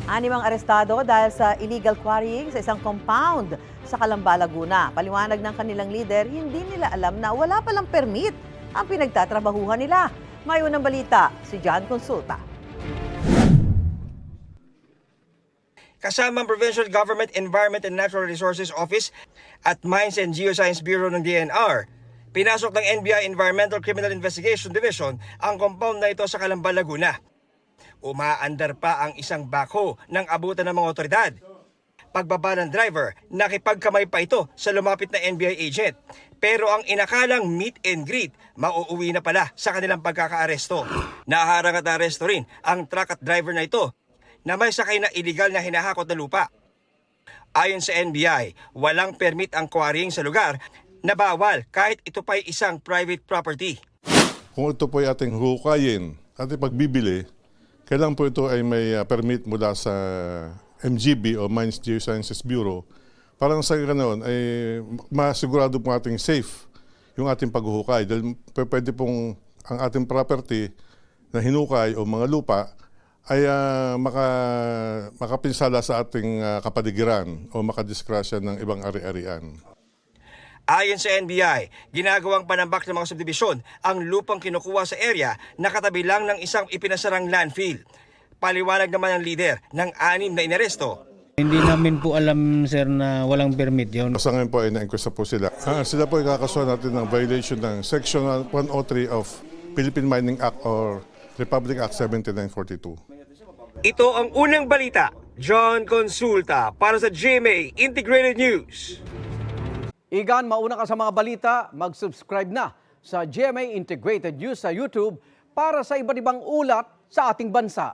Anim ang arestado dahil sa illegal quarrying sa isang compound sa Calamba, Laguna. Paliwanag ng kanilang leader, hindi nila alam na wala palang permit ang pinagtatrabahuhan nila. May unang balita, si John Consulta. Kasama ang Provincial Government Environment and Natural Resources Office at Mines and Geoscience Bureau ng DNR. Pinasok ng NBI Environmental Criminal Investigation Division ang compound na ito sa Calamba, Laguna. Umaandar pa ang isang bako ng abutan ng mga otoridad. Pagbaba ng driver, nakipagkamay pa ito sa lumapit na NBI agent. Pero ang inakalang meet and greet, mauuwi na pala sa kanilang pagkakaaresto. Naharang at aresto rin ang truck at driver na ito na may sakay na illegal na hinahakot na lupa. Ayon sa NBI, walang permit ang quarrying sa lugar na bawal kahit ito pa'y isang private property. Kung ito po ay ating hukayin, ating pagbibili, kailangan po ito ay may permit mula sa MGB o Mines Geosciences Bureau para sa ganoon ay masigurado po ating safe yung ating paghuhukay. Dahil pwede pong ang ating property na hinukay o mga lupa ay makapinsala sa ating kapaligiran o makadiskrasya ng ibang ari-arian. Ayon sa NBI, ginagawang panambak ng mga subdibisyon ang lupang kinukuha sa area na katabi lang ng isang ipinasarang landfill. Paliwanag naman ng leader ng 6 na inaresto. Hindi namin po alam, sir, na walang permit yun. Sa ngayon po ay na-inquest po sila. Sila po ay kakasuhan natin ng violation ng Section 103 of Philippine Mining Act or Republic Act 7942. Ito ang unang balita. John Consulta para sa GMA Integrated News. Igan, mauna ka sa mga balita, mag-subscribe na sa GMA Integrated News sa YouTube para sa iba't ibang ulat sa ating bansa.